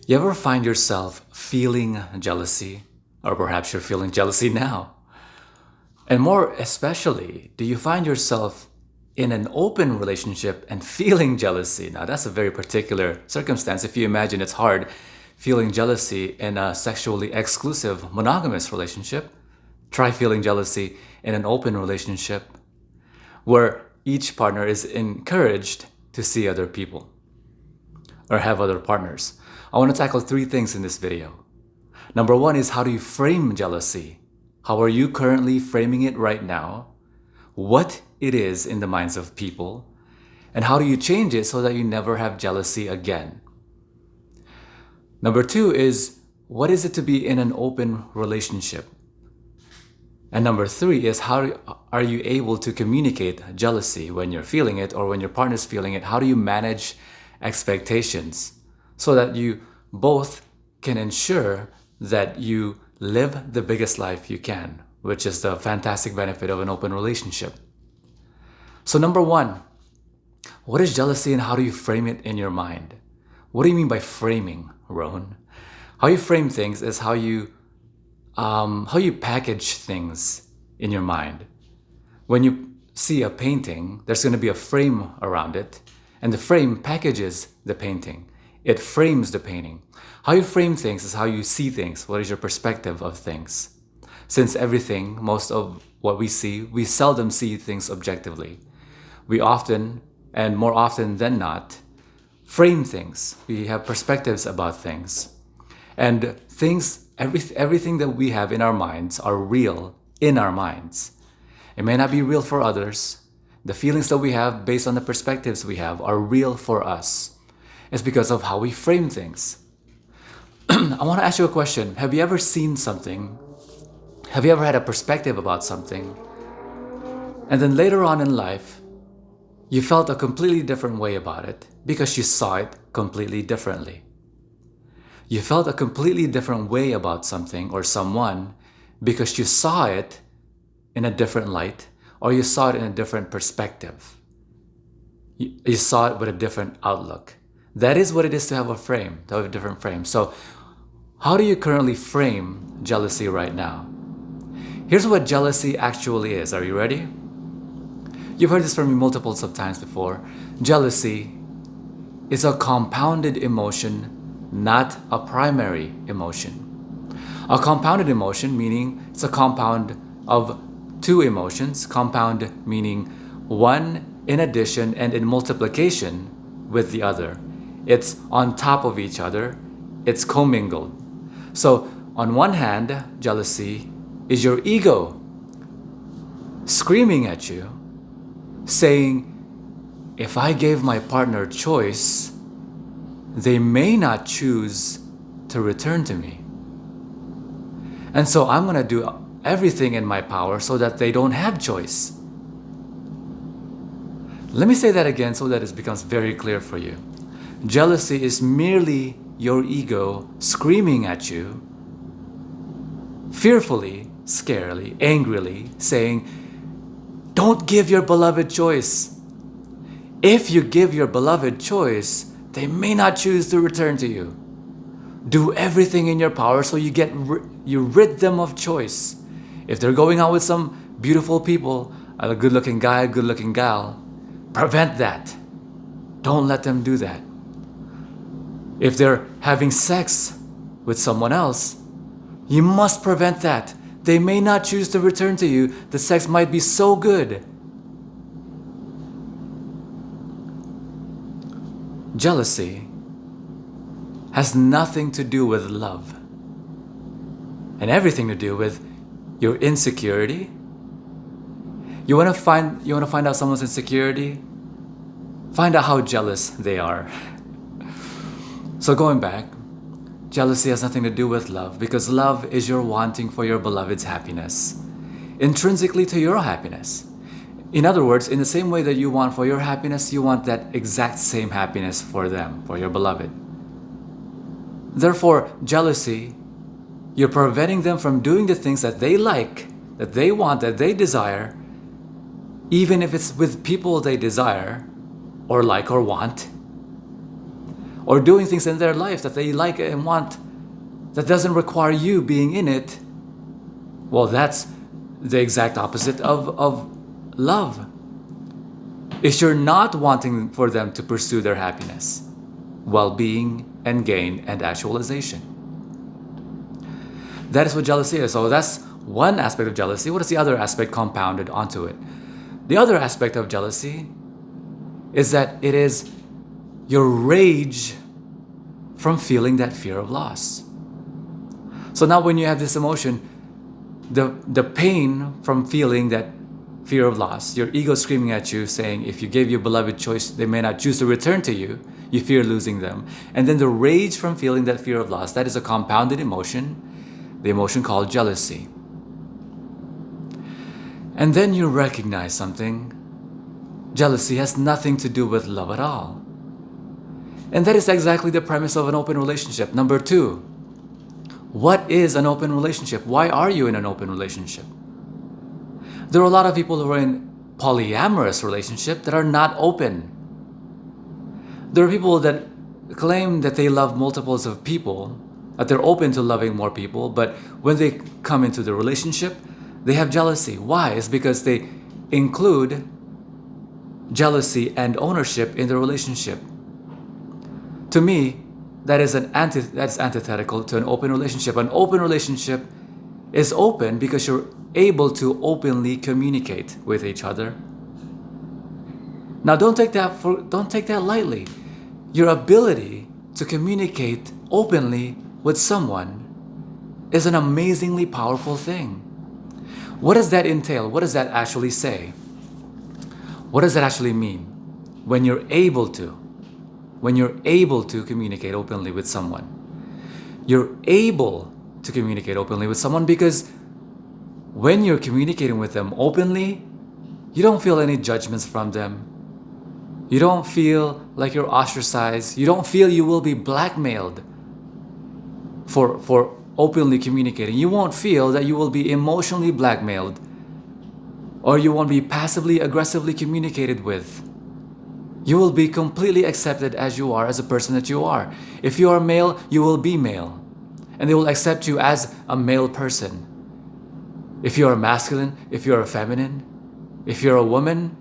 You ever find yourself feeling jealousy? Or perhaps you're feeling jealousy now. And more especially, do you find yourself in an open relationship and feeling jealousy? Now, that's a very particular circumstance. If you imagine it's hard feeling jealousy in a sexually exclusive monogamous relationship, try feeling jealousy in an open relationship where each partner is encouraged to see other people or have other partners. I want to tackle three things in this video. Number one is, how do you frame jealousy? How are you currently framing it right now? What it is in the minds of people? And how do you change it so that you never have jealousy again? Number two is, what is it to be in an open relationship? And number three is, how are you able to communicate jealousy when you're feeling it or when your partner's feeling it? How do you manage expectations so that you both can ensure that you live the biggest life you can, which is the fantastic benefit of an open relationship? So number one, what is jealousy and how do you frame it in your mind? What do you mean by framing, Rohan? How you frame things is how you package things in your mind. When you see a painting, there's going to be a frame around it, and the frame packages the painting. It frames the painting. How you frame things is how you see things. What is your perspective of things? Since everything, most of what we see, we seldom see things objectively. We often, and more often than not, frame things. We have perspectives about things. And things, everything that we have in our minds are real in our minds. It may not be real for others. The feelings that we have based on the perspectives we have are real for us. It's because of how we frame things. I want to ask you a question. Have you ever seen something? Have you ever had a perspective about something? And then later on in life, you felt a completely different way about it because you saw it completely differently. You felt a completely different way about something or someone because you saw it in a different light or you saw it in a different perspective. You saw it with a different outlook. That is what it is to have a frame, to have a different frame. So how do you currently frame jealousy right now? Here's what jealousy actually is. Are you ready? You've heard this from me multiples of times before. Jealousy is a compounded emotion, not a primary emotion. A compounded emotion meaning it's a compound of two emotions. Compound meaning one in addition and in multiplication with the other. It's on top of each other. It's commingled. So on one hand, jealousy is your ego screaming at you, saying, if I gave my partner choice, they may not choose to return to me. And so I'm going to do everything in my power so that they don't have choice. Let me say that again so that it becomes very clear for you. Jealousy is merely your ego screaming at you, fearfully, scarily, angrily, saying, don't give your beloved choice. If you give your beloved choice, they may not choose to return to you. Do everything in your power so you rid them of choice. If they're going out with some beautiful people, a good-looking guy, a good-looking gal, prevent that. Don't let them do that. If they're having sex with someone else, you must prevent that. They may not choose to return to you. The sex might be so good. Jealousy has nothing to do with love and everything to do with your insecurity. You want to find out someone's insecurity? Find out how jealous they are. So going back, jealousy has nothing to do with love because love is your wanting for your beloved's happiness, intrinsically to your happiness. In other words, in the same way that you want for your happiness, you want that exact same happiness for them, for your beloved. Therefore, jealousy, you're preventing them from doing the things that they like, that they want, that they desire, even if it's with people they desire or like or want. or doing things in their life that they like and want that doesn't require you being in it, well, that's the exact opposite of love. If you're not wanting for them to pursue their happiness, well-being, and gain and actualization. That is what jealousy is. So that's one aspect of jealousy. What is the other aspect compounded onto it? The other aspect of jealousy is that it is your rage from feeling that fear of loss. So now when you have this emotion, the pain from feeling that fear of loss, your ego screaming at you saying if you gave your beloved choice, they may not choose to return to you, you fear losing them. And then the rage from feeling that fear of loss, that is a compounded emotion, the emotion called jealousy. And then you recognize something. Jealousy has nothing to do with love at all. And that is exactly the premise of an open relationship. Number 2, what is an open relationship? Why are you in an open relationship? There are a lot of people who are in polyamorous relationships that are not open. There are people that claim that they love multiples of people, that they're open to loving more people, but when they come into the relationship, they have jealousy. Why? It's because they include jealousy and ownership in the relationship. To me, that is antithetical to an open relationship. An open relationship is open because you're able to openly communicate with each other. Now don't take that lightly. Your ability to communicate openly with someone is an amazingly powerful thing. What does that entail? What does that actually say? What does that actually mean? When you're able to communicate openly with someone. You're able to communicate openly with someone because when you're communicating with them openly, you don't feel any judgments from them. You don't feel like you're ostracized. You don't feel you will be blackmailed for openly communicating. You won't feel that you will be emotionally blackmailed or you won't be passively aggressively communicated with. You will be completely accepted as you are, as a person that you are. If you are male, you will be male. And they will accept you as a male person. If you are masculine, if you are feminine, if you're a woman,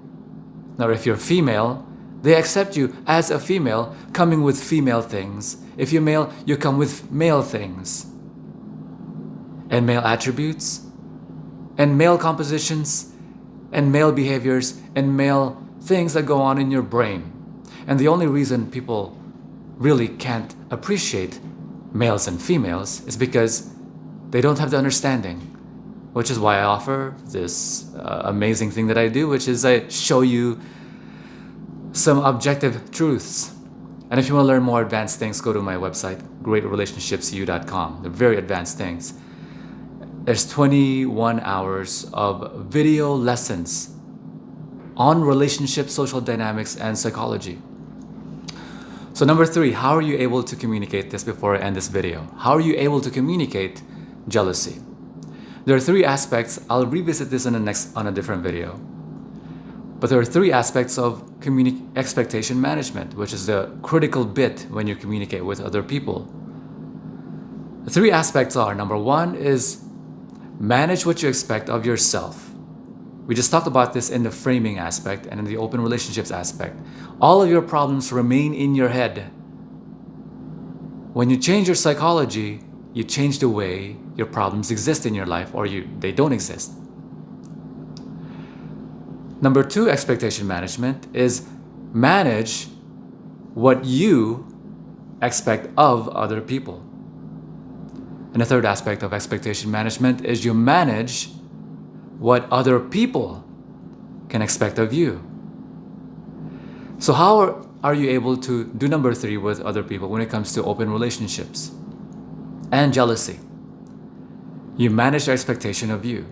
or if you're female, they accept you as a female coming with female things. If you're male, you come with male things. And male attributes, and male compositions, and male behaviors, and male things that go on in your brain. And the only reason people really can't appreciate males and females is because they don't have the understanding, which is why I offer this amazing thing that I do, which is I show you some objective truths. And if you want to learn more advanced things, go to my website, greatrelationshipsyou.com. They're very advanced things. There's 21 hours of video lessons on relationship, social dynamics, and psychology. So number 3, how are you able to communicate this before I end this video? How are you able to communicate jealousy? There are 3 aspects. I'll revisit this on a different video. But there are 3 aspects of expectation management, which is the critical bit when you communicate with other people. The 3 aspects are, number 1 is manage what you expect of yourself. We just talked about this in the framing aspect and in the open relationships aspect. All of your problems remain in your head. When you change your psychology, you change the way your problems exist in your life, or they don't exist. Number 2, expectation management is manage what you expect of other people. And the 3rd aspect of expectation management is you manage what other people can expect of you. So how are you able to do number 3 with other people when it comes to open relationships and jealousy? You manage their expectation of you.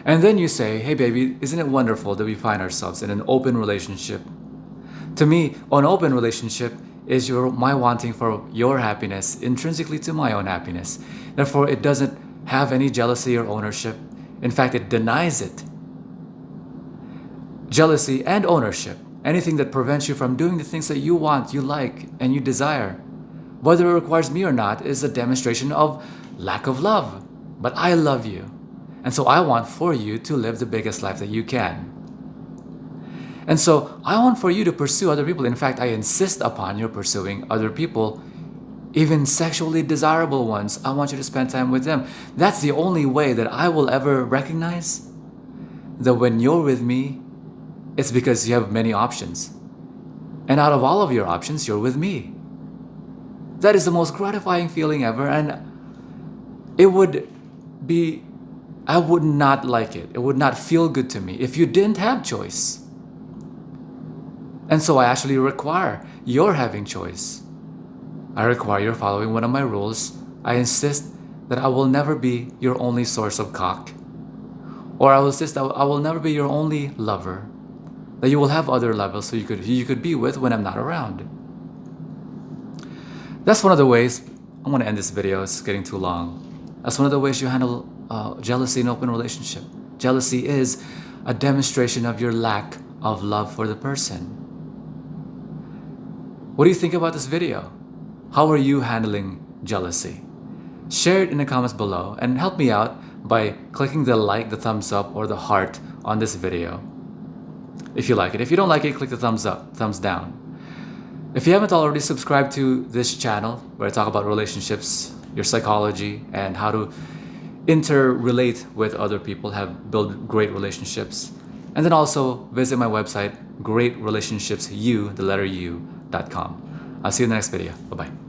And then you say, hey baby, isn't it wonderful that we find ourselves in an open relationship? To me, an open relationship is my wanting for your happiness intrinsically to my own happiness. Therefore, it doesn't have any jealousy or ownership. In fact, it denies it. Jealousy and ownership anything that prevents you from doing the things that you want, you like, and you desire, whether it requires me or not, is a demonstration of lack of love. But I love you. And so I want for you to live the biggest life that you can. And so I want for you to pursue other people. In fact, I insist upon you pursuing other people, even sexually desirable ones. I want you to spend time with them. That's the only way that I will ever recognize that when you're with me, it's because you have many options. And out of all of your options, you're with me. That is the most gratifying feeling ever, and it would be, I would not like it. It would not feel good to me if you didn't have choice. And so I actually require your having choice. I require your following one of my rules. I insist that I will never be your only source of cock. Or I will insist that I will never be your only lover. That you will have other lovers so you could be with when I'm not around. That's one of the ways. I'm going to end this video. It's getting too long. That's one of the ways you handle jealousy in an open relationship. Jealousy is a demonstration of your lack of love for the person. What do you think about this video? How are you handling jealousy? Share it in the comments below and help me out by clicking the like, the thumbs up, or the heart on this video if you like it. If you don't like it, click the thumbs up, thumbs down. If you haven't already subscribed to this channel where I talk about relationships, your psychology, and how to interrelate with other people, build great relationships, and then also visit my website, greatrelationshipsu.com. I'll see you in the next video. Bye-bye.